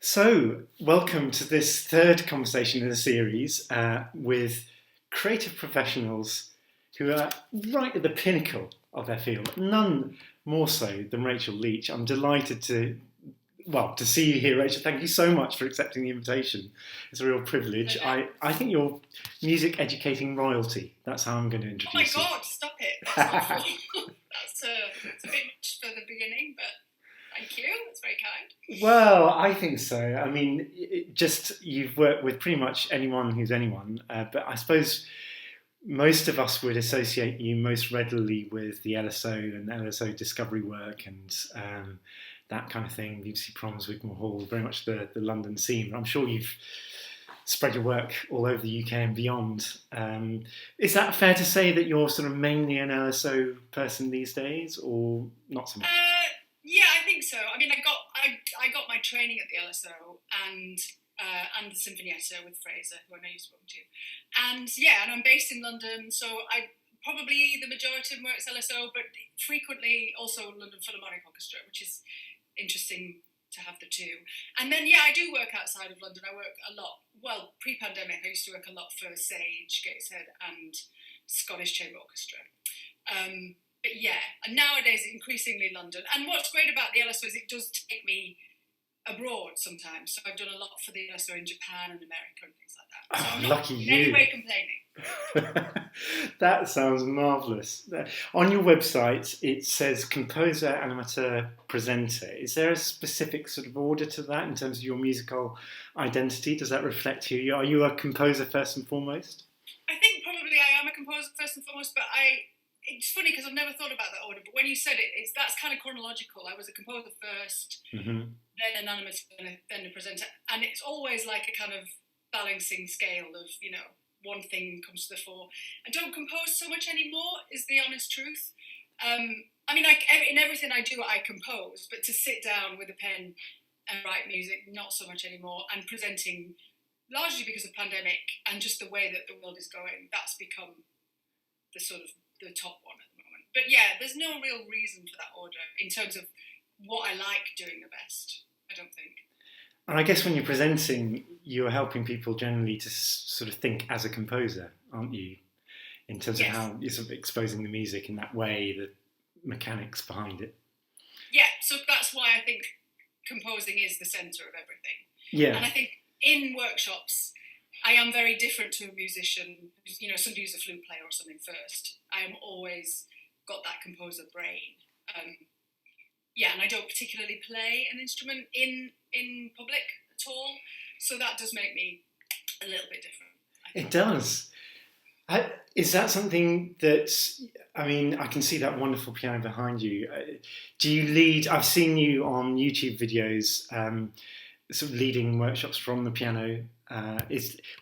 So, welcome to this third conversation in the series with creative professionals who are right at the pinnacle of their field. None more so than Rachel Leach. I'm delighted to see you here, Rachel. Thank you so much for accepting the invitation. It's a real privilege. I think you're music educating royalty. That's how I'm going to Oh my introduce you. God, stop it. That's awful. That's a bit much for the beginning, but thank you. That's very kind. Well, I think so. I mean, you've worked with pretty much anyone who's anyone, but I suppose most of us would associate you most readily with the LSO and LSO discovery work and that kind of thing. BBC Proms, Wigmore Hall, very much the London scene. I'm sure you've spread your work all over the UK and beyond. Is that fair to say that you're sort of mainly an LSO person these days, or not so much? Yeah, I think so. I mean, I got my training at the LSO and the Sinfonietta with Fraser, who I know you've spoken to, and I'm based in London, so I probably the majority of my work's LSO, but frequently also London Philharmonic Orchestra, which is interesting to have the two. And then I do work outside of London. I work a lot. Well, pre-pandemic, I used to work a lot for Sage, Gateshead, and Scottish Chamber Orchestra. But and nowadays increasingly London. And what's great about the LSO is it does take me abroad sometimes. So I've done a lot for the LSO in Japan and America and things like that. So I'm not Lucky in you. any way complaining. That sounds marvellous. On your website, it says composer, animateur, presenter. Is there a specific sort of order to that in terms of your musical identity? Does that reflect who you are? Are you a composer first and foremost? I think probably I am a composer first and foremost, but it's funny because I've never thought about that order. But when you said it, that's kind of chronological. I was a composer first, then an animateur, then a presenter, and it's always like a kind of balancing scale of one thing comes to the fore. I don't compose so much anymore, is the honest truth. I mean, in everything I do, I compose, but to sit down with a pen and write music, not so much anymore. And presenting, largely because of pandemic and just the way that the world is going, that's become the sort of the top one at the moment. But there's no real reason for that order in terms of what I like doing the best, I don't think. And I guess when you're presenting, you're helping people generally to sort of think as a composer, aren't you? In terms of how you're sort of exposing the music in that way, the mechanics behind it. Yeah, so that's why I think composing is the centre of everything. Yeah. And I think in workshops, I am very different to a musician, somebody who's a flute player or something first. I am always got that composer brain. And I don't particularly play an instrument in public at all. So that does make me a little bit different. It does. Is that something that, I can see that wonderful piano behind you. Do you lead? I've seen you on YouTube videos sort of leading workshops from the piano.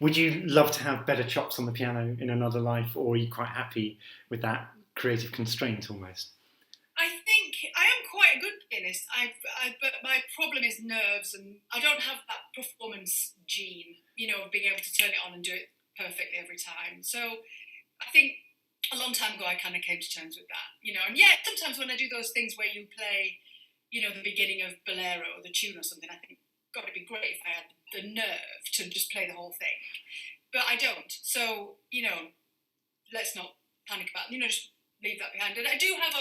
Would you love to have better chops on the piano in another life, or are you quite happy with that creative constraint almost? I think I am quite a good pianist, but my problem is nerves, and I don't have that performance gene, of being able to turn it on and do it perfectly every time. So I think a long time ago I kind of came to terms with that, and sometimes when I do those things where you play, the beginning of Bolero or the tune or something, I think, God, it'd be great if I had the nerve to just play the whole thing. But I don't. So, let's not panic about it, just leave that behind. And I do have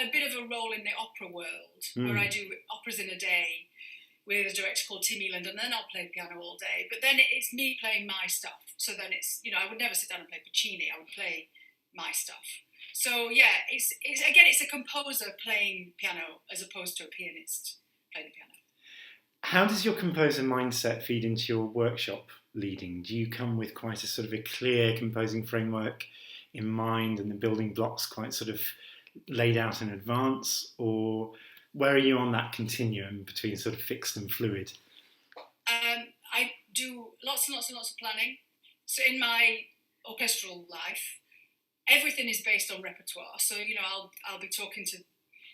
a bit of a role in the opera world where I do operas in a day with a director called Tim Eland, and then I'll play piano all day. But then it's me playing my stuff. So then it's, I would never sit down and play Puccini. I would play my stuff. So it's a composer playing piano as opposed to a pianist playing the piano. How does your composer mindset feed into your workshop leading? Do you come with quite a sort of a clear composing framework in mind and the building blocks quite sort of laid out in advance, or where are you on that continuum between sort of fixed and fluid? I do lots and lots and lots of planning. So in my orchestral life, everything is based on repertoire. So, I'll be talking to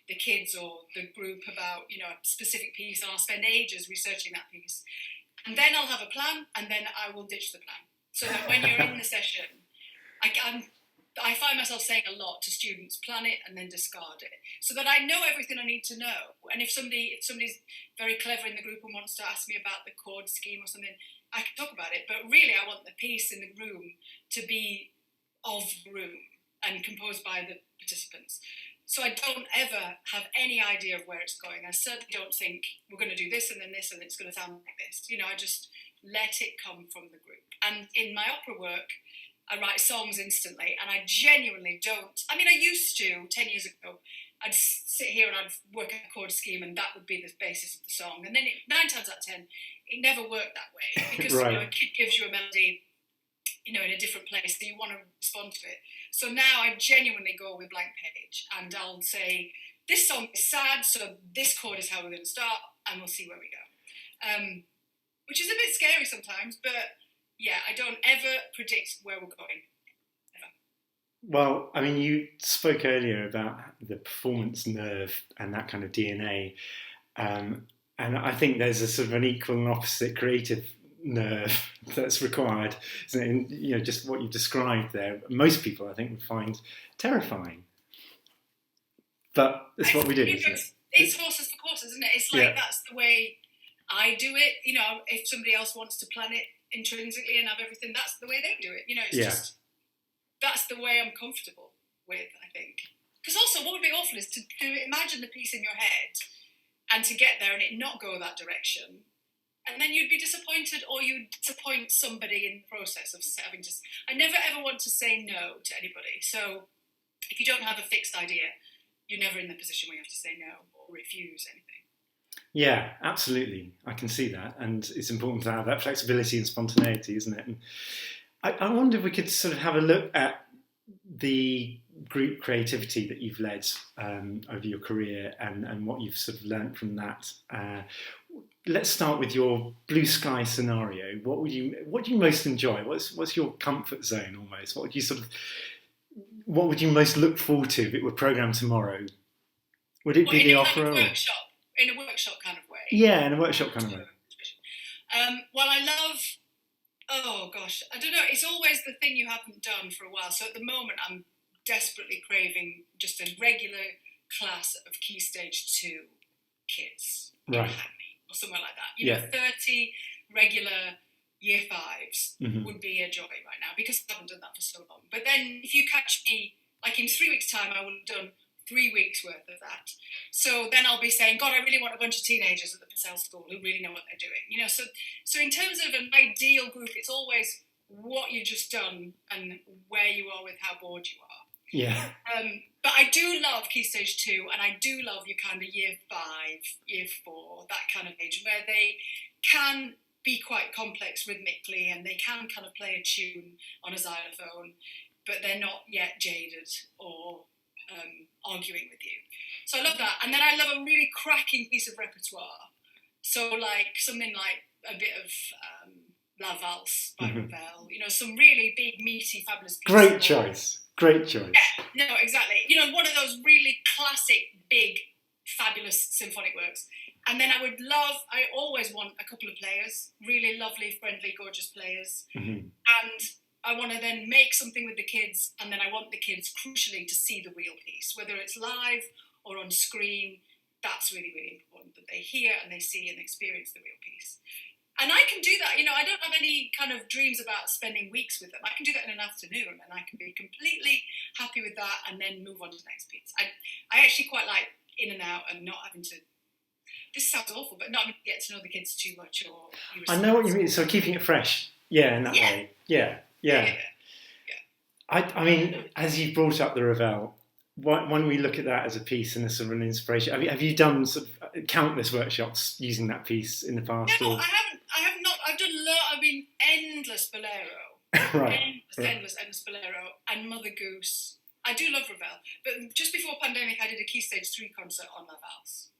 the kids or the group about, a specific piece, and I'll spend ages researching that piece. And then I'll have a plan, and then I will ditch the plan. So that when you're in the session, I'm I find myself saying a lot to students: plan it and then discard it, so that I know everything I need to know. And if somebody's very clever in the group and wants to ask me about the chord scheme or something, I can talk about it. But really, I want the piece in the room to be of the room and composed by the participants. So I don't ever have any idea of where it's going. I certainly don't think we're going to do this and then this and it's going to sound like this. I just let it come from the group. And in my opera work, I write songs instantly, and I genuinely don't. I mean, I used to 10 years ago. I'd sit here and I'd work out a chord scheme, and that would be the basis of the song. And then 9 times out of 10, it never worked that way, because right. A kid gives you a melody, in a different place, so you want to respond to it. So now I genuinely go with blank page, and I'll say, this song is sad, so this chord is how we're going to start, and we'll see where we go. Which is a bit scary sometimes, but yeah, I don't ever predict where we're going, ever. Well, I mean, you spoke earlier about the performance nerve and that kind of DNA, and I think there's a sort of an equal and opposite creative nerve that's required, isn't it? Just what you described there, most people I think would find terrifying, but it's what we do, isn't it? It's horses for courses, isn't it? It's like, that's the way I do it. If somebody else wants to plan it intrinsically and have everything, that's the way they do it. It's just, that's the way I'm comfortable with, I think. Because also, what would be awful is to imagine the piece in your head and to get there and it not go that direction, and then you'd be disappointed, or you'd disappoint somebody in the process of having to. I never ever want to say no to anybody. So if you don't have a fixed idea, you're never in the position where you have to say no or refuse anything. Yeah, absolutely. I can see that. And it's important to have that flexibility and spontaneity, isn't it? And I wonder if we could sort of have a look at the group creativity that you've led over your career and what you've sort of learnt from that. Let's start with your blue sky scenario. What do you most enjoy? What's your comfort zone almost? What would you most look forward to if it were programmed tomorrow? Would it be the opera? In a workshop kind of way. Yeah, in a workshop kind of way. Well, I love, I don't know, it's always the thing you haven't done for a while. So at the moment, I'm desperately craving just a regular class of Key Stage 2 kids. Right. Or somewhere like that. 30 regular year 5s would be a joy right now, because I haven't done that for so long. But then if you catch me, like in 3 weeks' time, I will have done 3 weeks worth of that. So then I'll be saying, God, I really want a bunch of teenagers at the Purcell School who really know what they're doing. So in terms of an ideal group, it's always what you've just done and where you are with how bored you are. Yeah. But I do love Key Stage 2, and I do love your kind of year 5, year 4, that kind of age, where they can be quite complex rhythmically and they can kind of play a tune on a xylophone, but they're not yet jaded or arguing with you. So I love that. And then I love a really cracking piece of repertoire. So like something like a bit of La Valse by Ravel, some really big, meaty, fabulous pieces. Great choice. Yeah, no, exactly. One of those really classic, big, fabulous symphonic works. And then I always want a couple of players, really lovely, friendly, gorgeous players. And I want to then make something with the kids, and then I want the kids, crucially, to see the real piece, whether it's live or on screen. That's really, really important, that they hear and they see and experience the real piece. And I can do that. I don't have any kind of dreams about spending weeks with them. I can do that in an afternoon, and I can be completely happy with that and then move on to the next piece. I actually quite like in and out and not having to, this sounds awful, but not having to get to know the kids too much. I know what you mean. So keeping it fresh. Yeah, in that way. Yeah. I mean, as you brought up the Ravel, why don't we look at that as a piece and as sort of an inspiration? Have you done sort of countless workshops using that piece in the past? No, I haven't. I have not. I've been endless Bolero. Right. Endless Bolero and Mother Goose. I do love Ravel, but just before pandemic, I did a Key Stage 3 concert on La Valse.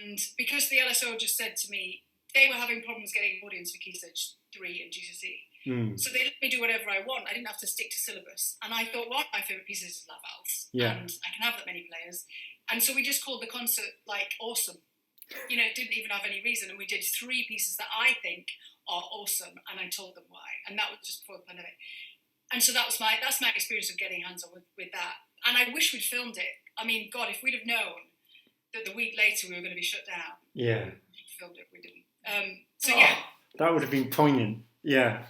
And because the LSO just said to me, they were having problems getting an audience for Key Stage 3 and GCSE. So they let me do whatever I want. I didn't have to stick to syllabus. And I thought, one of my favourite pieces is La Valse. And I can have that many players. And so we just called the concert, awesome. It didn't even have any reason. And we did 3 pieces that I think are awesome. And I told them why. And that was just before the pandemic. And so that's my experience of getting hands on with that. And I wish we'd filmed it. I mean, God, if we'd have known that the week later we were going to be shut down, yeah, we filmed it. We didn't. Yeah, that would have been poignant. Yeah.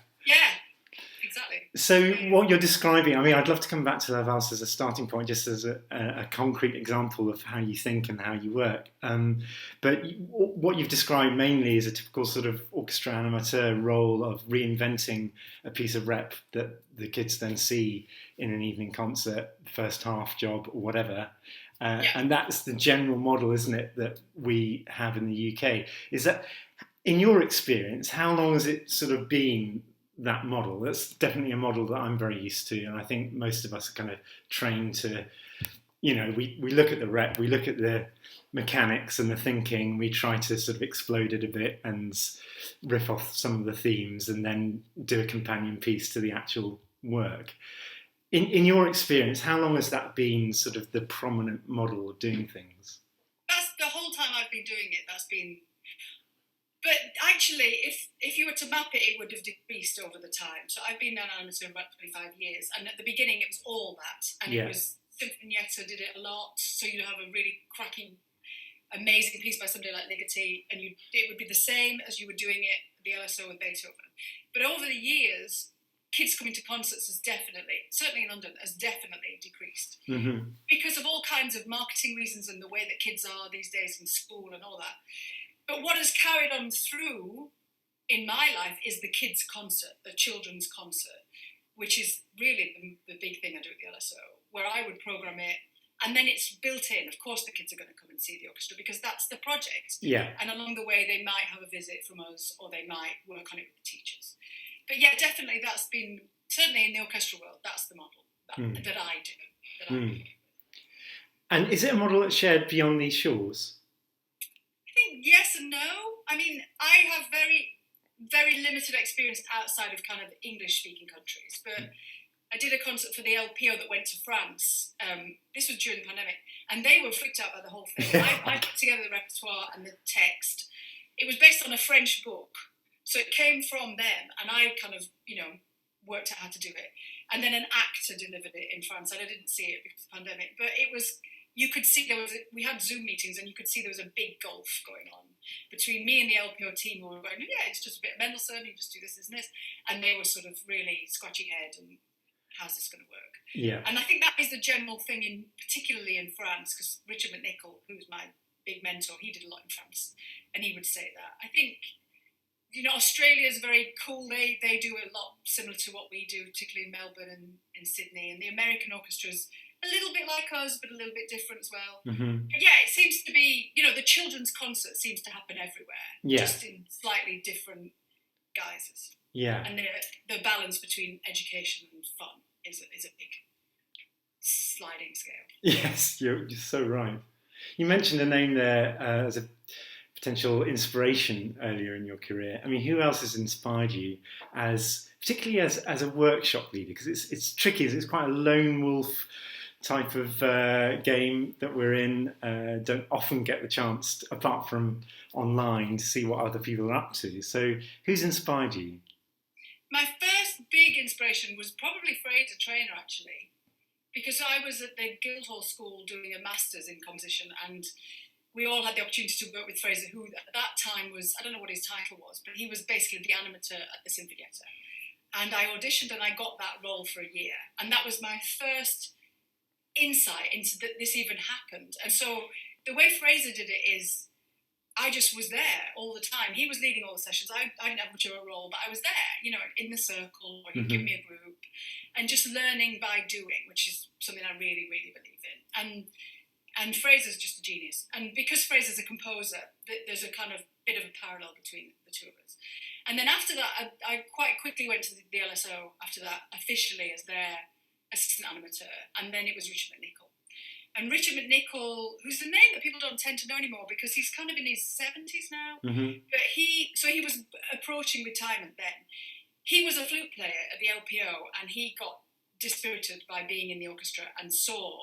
Exactly. So what you're describing, I mean, I'd love to come back to that as a starting point, just as a concrete example of how you think and how you work. But what you've described mainly is a typical sort of orchestra animateur role of reinventing a piece of rep that the kids then see in an evening concert, first half job or whatever. And that's the general model, isn't it, that we have in the UK? Is that, in your experience, how long has it sort of been that model? That's definitely a model that I'm very used to, and I think most of us are kind of trained to, we look at the rep, we look at the mechanics and the thinking, we try to sort of explode it a bit and riff off some of the themes and then do a companion piece to the actual work. In your experience, how long has that been sort of the prominent model of doing things? That's the whole time I've been doing it. That's been. But actually, if you were to map it, it would have decreased over the time. So I've been an animateur for about 25 years, and at the beginning it was all that, and it was Sinfonietta did it a lot. So you'd have a really cracking, amazing piece by somebody like Ligeti, and it would be the same as you were doing it the LSO with Beethoven. But over the years, kids coming to concerts has definitely, certainly in London, has definitely decreased because of all kinds of marketing reasons and the way that kids are these days in school and all that. But what has carried on through in my life is the kids' concert, the children's concert, which is really the big thing I do at the LSO, where I would program it, and then it's built in. Of course, the kids are going to come and see the orchestra because that's the project. Yeah. And along the way, they might have a visit from us, or they might work on it with the teachers. But yeah, definitely that's been, certainly in the orchestral world, that's the model that I do. And is it a model that's shared beyond these shores? I think yes and no. I mean, I have very, very limited experience outside of kind of English-speaking countries, but I did a concert for the LPO that went to France. This was during the pandemic, and they were freaked out by the whole thing. I put together the repertoire and the text. It was based on a French book, so it came from them, and I kind of, worked out how to do it. And then an actor delivered it in France, and I didn't see it because of the pandemic, but it was... You could see we had Zoom meetings, and you could see there was a big gulf going on between me and the LPO team who were going, yeah, it's just a bit of Mendelssohn, you just do this and this. And they were sort of really scratching head and how's this going to work? Yeah. And I think that is the general thing, particularly in France, because Richard McNichol, who's my big mentor, he did a lot in France, and he would say that. I think, Australia's very cool. They do a lot similar to what we do, particularly in Melbourne and in Sydney. And the American orchestra's a little bit like us, but a little bit different as well. But yeah, it seems to be, the children's concert seems to happen everywhere, just in slightly different guises. Yeah. And the balance between education and fun is a big sliding scale. Yes, you're so right. You mentioned a name there as a potential inspiration earlier in your career. I mean, who else has inspired you particularly as a workshop leader? Because it's tricky. It's quite a lone wolf type of game that we're in. Don't often get the chance, apart from online, to see what other people are up to. So who's inspired you? My first big inspiration was probably Fraser Traynor, actually, because I was at the Guildhall School doing a master's in composition, and we all had the opportunity to work with Fraser, who at that time was, I don't know what his title was, but he was basically the animateur at the Sinfonietta. And I auditioned and I got that role for a year. And that was my first insight into that this even happened. And so the way Fraser did it is, I just was there all the time. He was leading all the sessions. I didn't have much of a role, but I was there, in the circle, or he'd give me a group, and just learning by doing, which is something I really, really believe in. And Fraser's just a genius. And because Fraser's a composer, there's a kind of bit of a parallel between the two of us. And then after that, I quite quickly went to the LSO after that, officially as their assistant animateur. And then it was Richard McNichol. And Richard McNichol, who's a name that people don't tend to know anymore because he's kind of in his 70s now. But he was approaching retirement then. He was a flute player at the LPO, and he got dispirited by being in the orchestra and saw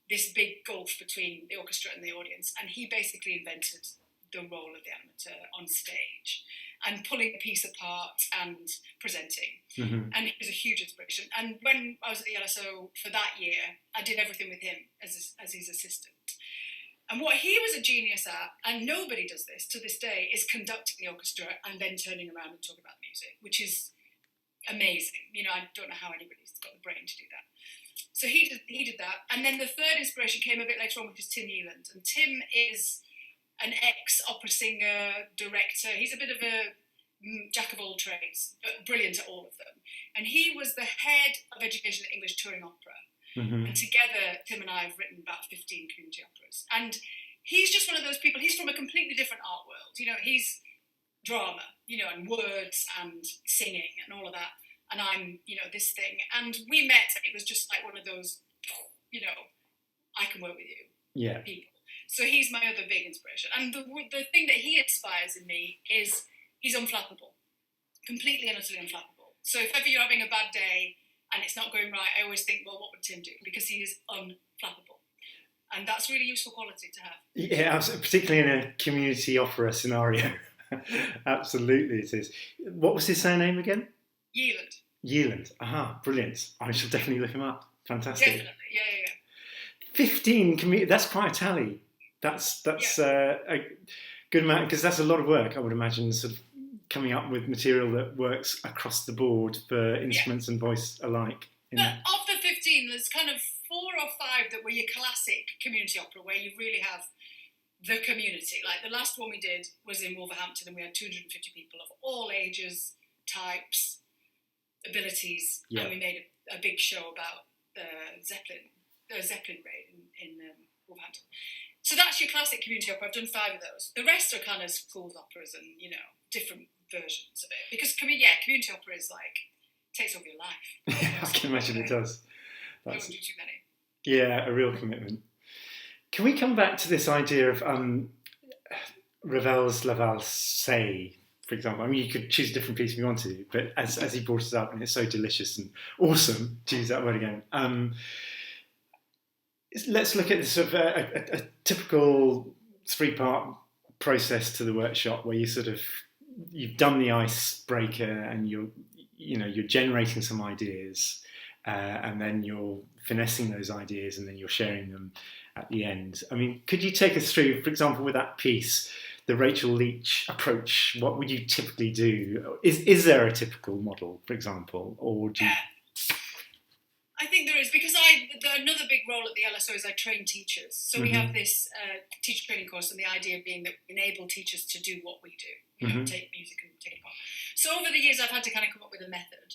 this big gulf between the orchestra and the audience, and he basically invented the role of the animateur on stage. and pulling a piece apart and presenting. Mm-hmm. And he was a huge inspiration. And when I was at the LSO for that year, I did everything with him as his assistant. And what he was a genius at, and nobody does this to this day, is conducting the orchestra and then turning around and talking about music, which is amazing. You know, I don't know how anybody's got the brain to do that. So he did that. And then the third inspiration came a bit later on, which is Tim Yealand. And Tim is an ex-opera singer, director. He's a bit of a jack of all trades, but brilliant at all of them. And he was the head of education at English Touring Opera. Mm-hmm. And together, Tim and I have written about 15 community operas. And he's just one of those people, he's from a completely different art world. You know, he's drama, you know, and words and singing and all of that. And I'm, you know, this thing. And we met, and it was just like one of those, you know, I can work with you people. So he's my other big inspiration. And the thing that he inspires in me is he's unflappable. Completely and utterly unflappable. So if ever you're having a bad day, and it's not going right, I always think, well, what would Tim do? Because he is unflappable. And that's really useful quality to have. Yeah, absolutely, particularly in a community opera scenario. Absolutely it is. What was his surname again? Yealand. Aha, brilliant. I shall definitely look him up. Fantastic. Definitely, yeah. 15 that's quite a tally. That's a good amount, because that's a lot of work, I would imagine, sort of coming up with material that works across the board for instruments and voice alike. But of the 15, there's kind of 4 or 5 that were your classic community opera, where you really have the community. Like the last one we did was in Wolverhampton, and we had 250 people of all ages, types, abilities, and we made a big show about the Zeppelin raid in Wolverhampton. So that's your classic community opera. I've done 5 of those. The rest are kind of schools operas and, you know, different versions of it. Because community opera is like, takes over your life. I can imagine it does. Don't do too many. Yeah, a real commitment. Can we come back to this idea of Ravel's La Valse, for example? I mean, you could choose a different piece if you want to, but as he brought it up, and it's so delicious and awesome, to use that word again, let's look at this sort of a typical 3-part process to the workshop, where you've done the icebreaker and you're generating some ideas, and then you're finessing those ideas, and then you're sharing them at the end. I mean, could you take us through, for example, with that piece, the Rachel Leach approach? What would you typically do? Is there a typical model, for example, or do you... I think there is, because another big role at the LSO is I train teachers. So we have this teacher training course, and the idea being that we enable teachers to do what we do, you know, take music and take it on. So over the years, I've had to kind of come up with a method,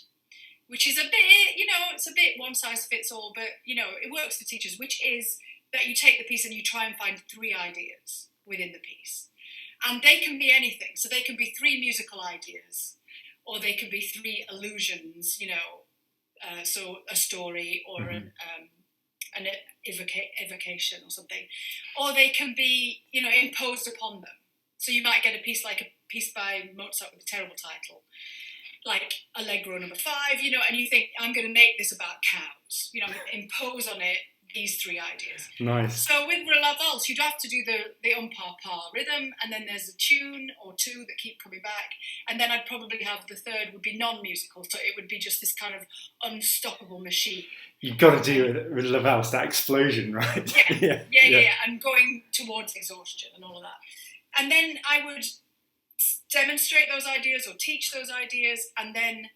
which is a bit, you know, it's a bit one size fits all, but, you know, it works for teachers, which is that you take the piece and you try and find 3 ideas within the piece. And they can be anything. So they can be 3 musical ideas, or they can be 3 allusions, you know, so a story or an evocation or something, or they can be, you know, imposed upon them. So you might get a piece like a piece by Mozart with a terrible title, like Allegro number 5, you know, and you think, I'm going to make this about cows, you know, I'm going to impose on it these 3 ideas. Nice. So with La Valse, you'd have to do the par rhythm, and then there's a tune or 2 that keep coming back, and then I'd probably have the third would be non-musical, so it would be just this kind of unstoppable machine. You've got to do it with La Valse, that explosion, right? Yeah, and going towards exhaustion and all of that. And then I would demonstrate those ideas or teach those ideas, and then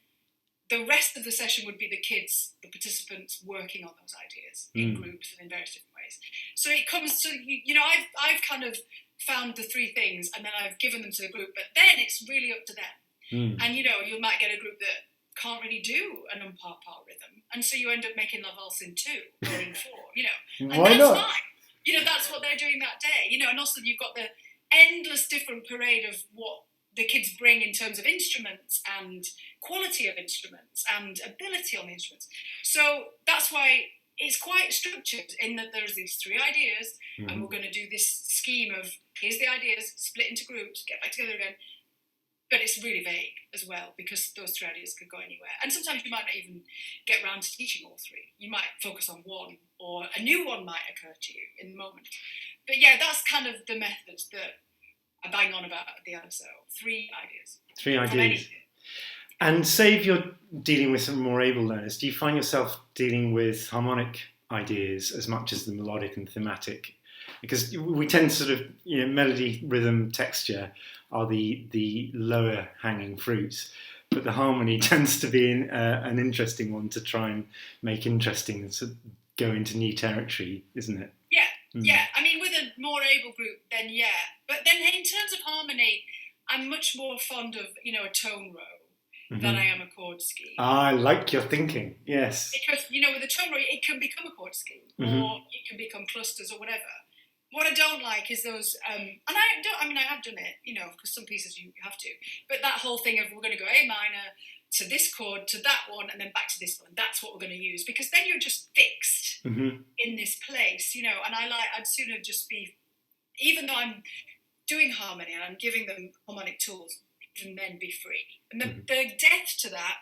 the rest of the session would be the kids, the participants, working on those ideas in groups and in various different ways. So it comes to, you know, I've kind of found the 3 things, and then I've given them to the group, but then it's really up to them. And, you know, you might get a group that can't really do an par rhythm, and so you end up making La Valse in 2 or in 4, you know. And Why that's not? fine. You know, that's what they're doing that day, you know, and also you've got the endless different parade of what the kids bring in terms of instruments and quality of instruments and ability on the instruments. So that's why it's quite structured, in that there's these 3 ideas, and we're going to do this scheme of, here's the ideas, split into groups, get back together again. But it's really vague as well, because those 3 ideas could go anywhere. And sometimes you might not even get round to teaching all 3. You might focus on 1, or a new one might occur to you in the moment. But yeah, that's kind of the methods that I bang on about the LSO. 3 ideas. 3 ideas. And say if you're dealing with some more able learners, do you find yourself dealing with harmonic ideas as much as the melodic and thematic? Because we tend to sort of, melody, rhythm, texture are the lower hanging fruits, but the harmony tends to be an interesting one to try and make interesting and sort of go into new territory, isn't it? Yeah, yeah. I mean, with a more able group, then yeah. But then in terms of harmony, I'm much more fond of, a tone row than I am a chord scheme. I like your thinking, yes. Because, with a tone row, it can become a chord scheme, or it can become clusters or whatever. What I don't like is those, and I have done it, because some pieces you have to, but that whole thing of we're going to go A minor to this chord, to that one, and then back to this one, that's what we're going to use, because then you're just fixed in this place, and I'd sooner just be, even though I'm doing harmony and I'm giving them harmonic tools, even then be free. And the death to that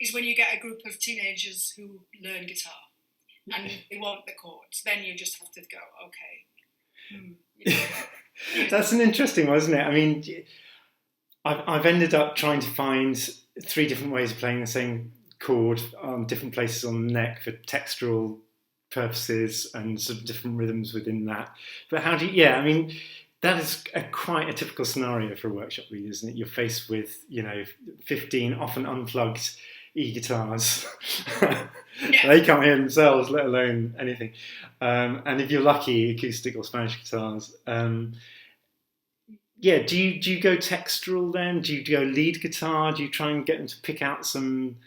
is when you get a group of teenagers who learn guitar and they want the chords, then you just have to go, okay. That's an interesting one, isn't it? I mean, I've ended up trying to find 3 different ways of playing the same chord on different places on the neck for textural purposes and sort of different rhythms within that. But how do you, that is quite a typical scenario for a workshop lead, isn't it? You're faced with, 15 often unplugged e-guitars. They can't hear themselves, let alone anything. And if you're lucky, acoustic or Spanish guitars. Do you go textural then? Do you go lead guitar? Do you try and get them to pick out some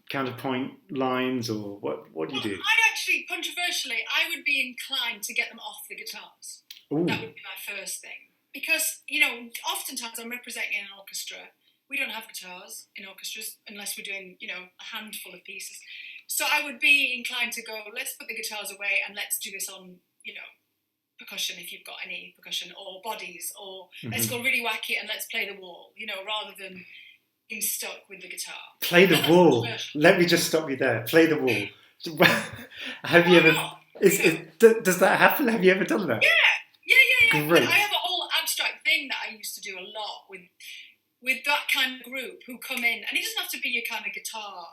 counterpoint lines, or what do you do? I actually, controversially, I would be inclined to get them off the guitars. Ooh. That would be my first thing. Because, oftentimes I'm representing an orchestra. We don't have guitars in orchestras unless we're doing, a handful of pieces. So I would be inclined to go, let's put the guitars away and let's do this on, percussion if you've got any percussion, or bodies, or let's go really wacky and let's play the wall, rather than being stuck with the guitar. Play the wall. Let me just stop you there. Play the wall. Have you ever? Does that happen? Have you ever done that? Yeah. Great. I have a whole abstract thing that I used to do a lot with that kind of group who come in, and it doesn't have to be your kind of guitar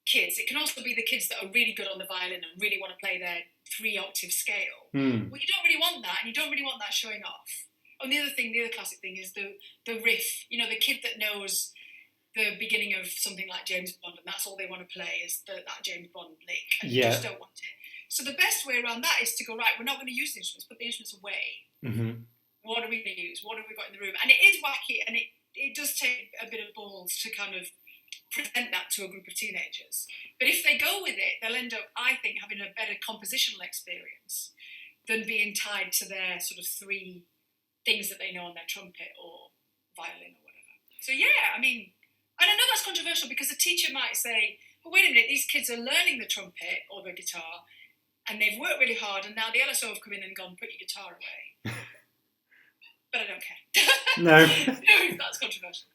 kids. It can also be the kids that are really good on the violin and really want to play their 3-octave scale. Well, you don't really want that, and you don't really want that showing off. And the other classic thing is the riff. The kid that knows the beginning of something like James Bond, and that's all they want to play is that James Bond lick, and you just don't want it. So the best way around that is to go, right, we're not going to use the instruments, put the instruments away. What are we going to use? What have we got in the room? And it is wacky, and it does take a bit of balls to kind of present that to a group of teenagers. But if they go with it, they'll end up, I think, having a better compositional experience than being tied to their sort of 3 things that they know on their trumpet or violin or whatever. So yeah, I mean, and I know that's controversial because a teacher might say, well, wait a minute, these kids are learning the trumpet or the guitar and they've worked really hard, and now the LSO have come in and gone, put your guitar away. But I don't care. No. That's controversial.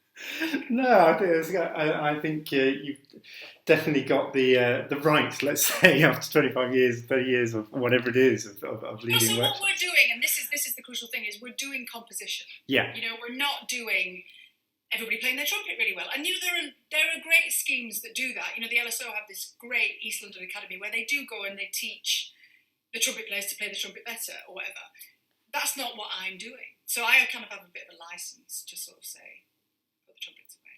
No, I think you've definitely got the right, let's say, after 25 years, 30 years, or whatever it is, of leading workshops. What we're doing, and this is the crucial thing, is we're doing composition. Yeah. We're not doing everybody playing their trumpet really well. And, there are great schemes that do that. The LSO have this great East London Academy where they do go and they teach the trumpet players to play the trumpet better or whatever. That's not what I'm doing. So I kind of have a bit of a license to sort of say, put the trumpets away.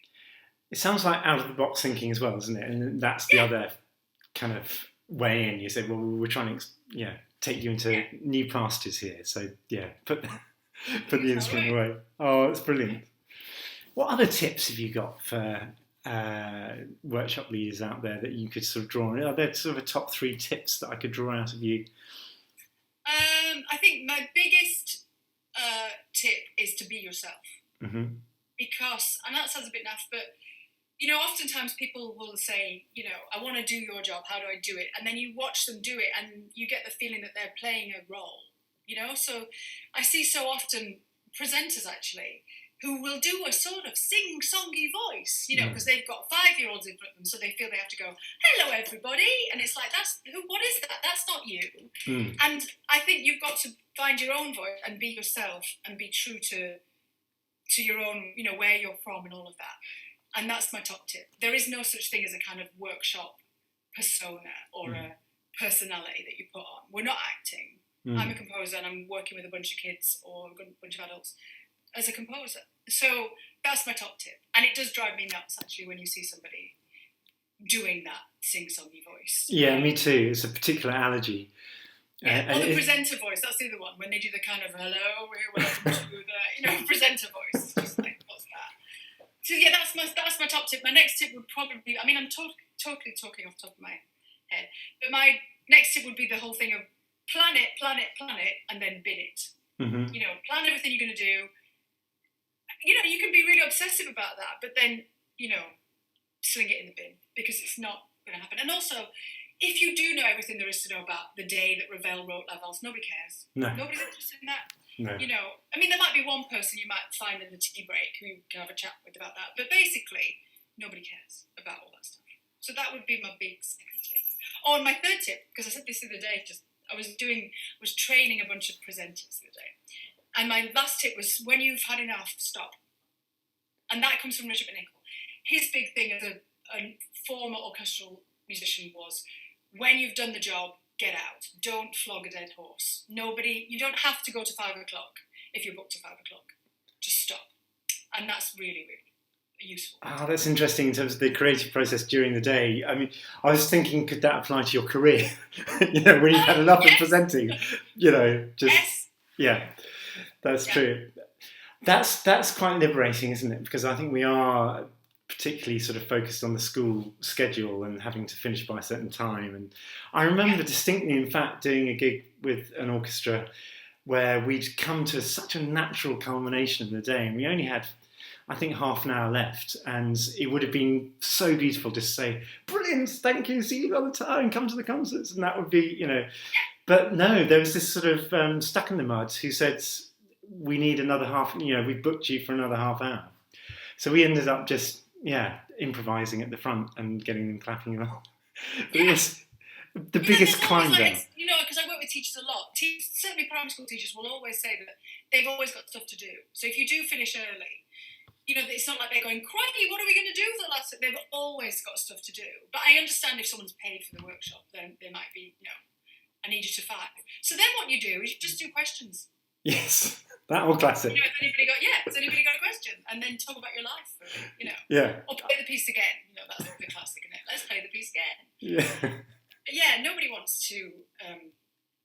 It sounds like out-of-the-box thinking as well, isn't it? And that's the other kind of way in. You say, well, we're trying to take you into new pastures here. So, put the instrument away. Oh, that's brilliant. What other tips have you got for workshop leaders out there that you could sort of draw on? Are there sort of a top 3 tips that I could draw out of you? I think my biggest tip is to be yourself. Because, and that sounds a bit naff, but, oftentimes people will say, I want to do your job, how do I do it? And then you watch them do it and you get the feeling that they're playing a role, So I see so often presenters actually, who will do a sort of sing-songy voice, because they've got 5-year-olds in front of them, so they feel they have to go, hello, everybody. And it's like, what is that? That's not you. And I think you've got to find your own voice and be yourself and be true to your own, where you're from and all of that. And that's my top tip. There is no such thing as a kind of workshop persona or a personality that you put on. We're not acting. I'm a composer and I'm working with a bunch of kids or a bunch of adults as a composer. So that's my top tip. And it does drive me nuts, actually, when you see somebody doing that sing-songy voice. Yeah, me too. It's a particular allergy. Yeah, or the presenter voice, that's the other one, when they do the kind of, hello, we're welcome to the, presenter voice. Just like, what's that? So yeah, that's my top tip. My next tip would probably be, I'm totally talking off the top of my head, but my next tip would be the whole thing of plan it, and then bin it. Plan everything you're going to do. You can be really obsessive about that, but then, sling it in the bin because it's not going to happen. And also, if you do know everything there is to know about the day that Ravel wrote La Valse, nobody cares. No. Nobody's interested in that. No. There might be one person you might find in the tea break who you can have a chat with about that, but basically, nobody cares about all that stuff. So that would be my big second tip. Oh, and my third tip, because I said this the other day, I was training a bunch of presenters the other day. And my last tip was, when you've had enough, stop. And that comes from Richard McNichol. His big thing as a former orchestral musician was, when you've done the job, get out. Don't flog a dead horse. You don't have to go to 5 o'clock if you're booked to 5 o'clock. Just stop. And that's really, really useful. Oh, that's interesting in terms of the creative process during the day. I was thinking, could that apply to your career? When you've had enough of presenting, Yes. Yeah, that's true. That's quite liberating, isn't it? Because I think we are particularly sort of focused on the school schedule and having to finish by a certain time. And I remember distinctly, in fact, doing a gig with an orchestra where we'd come to such a natural culmination of the day, and we only had, I think, half an hour left, and it would have been so beautiful to say, brilliant, thank you, see you all the time, come to the concerts, and that would be, But no, there was this sort of stuck in the mud who said, we need another half, we booked you for another half hour. So we ended up just, improvising at the front and getting them clapping along. But it was the biggest climb down. Because I work with teachers a lot. Certainly primary school teachers will always say that they've always got stuff to do. So if you do finish early, it's not like they're going, crikey, what are we going to do for the last... They've always got stuff to do. But I understand if someone's paid for the workshop, then they might be, I need you to 5. So then what you do is you just do questions. Yes, that old classic. Has anybody got a question? And then talk about your life, Yeah. Or play the piece again. That's the classic, isn't it? Let's play the piece again. Yeah. But yeah, nobody wants to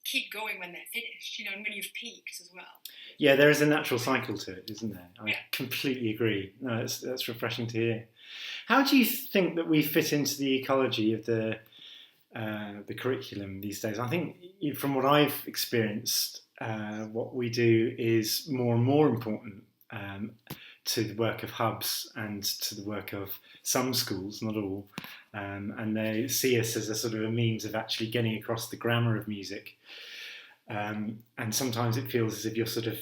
keep going when they're finished, and when you've peaked as well. Yeah, there is a natural cycle to it, isn't there? I completely agree. No, that's refreshing to hear. How do you think that we fit into the ecology of the curriculum these days? I think from what I've experienced, what we do is more and more important to the work of hubs and to the work of some schools, not all, and they see us as a sort of a means of actually getting across the grammar of music. And sometimes it feels as if you're sort of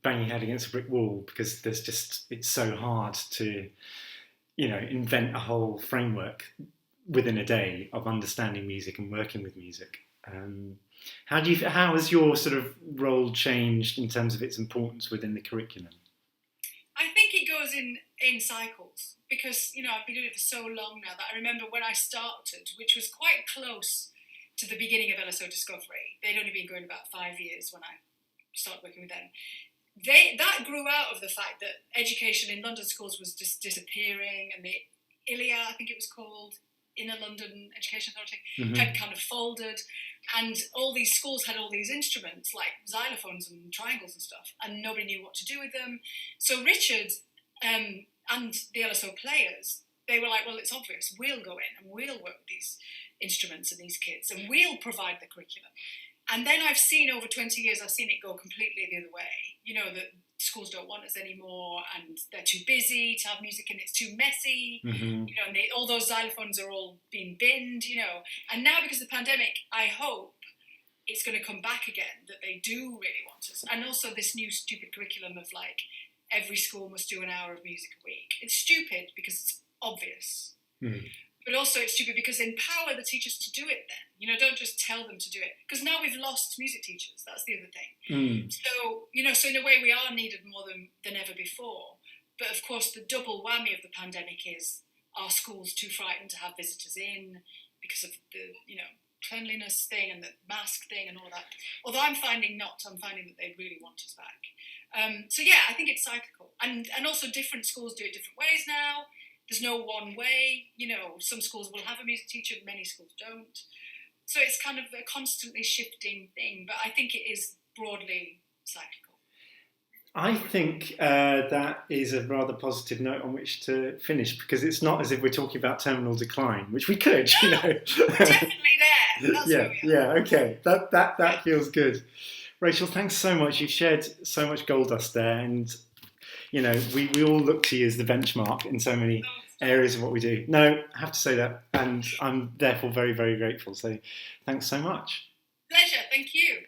banging your head against a brick wall because it's so hard to, invent a whole framework within a day of understanding music and working with music. How has your sort of role changed in terms of its importance within the curriculum? I think it goes in cycles because, I've been doing it for so long now that I remember when I started, which was quite close to the beginning of LSO Discovery. They'd only been going about 5 years when I started working with them. That grew out of the fact that education in London schools was just disappearing, and the ILEA, I think it was called, Inner London Education Authority, had kind of folded, and all these schools had all these instruments like xylophones and triangles and stuff, and nobody knew what to do with them. So Richard and the LSO players, they were like, well, it's obvious, we'll go in and we'll work with these instruments and these kids, and we'll provide the curriculum. And then I've seen over 20 years, I've seen it go completely the other way. That schools don't want us anymore, and they're too busy to have music, and it's too messy. And all those xylophones are all being binned. And now because of the pandemic, I hope it's going to come back again, that they do really want us. And also this new stupid curriculum of like every school must do an hour of music a week. It's stupid because it's obvious. Mm. But also it's stupid because empower the teachers to do it then. Don't just tell them to do it. Because now we've lost music teachers. That's the other thing. Mm. So, so in a way we are needed more than ever before. But of course the double whammy of the pandemic is, are schools too frightened to have visitors in because of the, cleanliness thing and the mask thing and all that. Although I'm finding that they really want us back. So yeah, I think it's cyclical. And also different schools do it different ways now. There's no one way, some schools will have a music teacher, many schools don't. So it's kind of a constantly shifting thing, but I think it is broadly cyclical. I think that is a rather positive note on which to finish, because it's not as if we're talking about terminal decline, which we could, No, definitely there. That's yeah, where we are. okay, that feels good. Rachel, thanks so much. You've shared so much gold dust there, and we all look to you as the benchmark in so many areas of what we do. No, I have to say that, and I'm therefore very, very grateful. So thanks so much. Pleasure, thank you.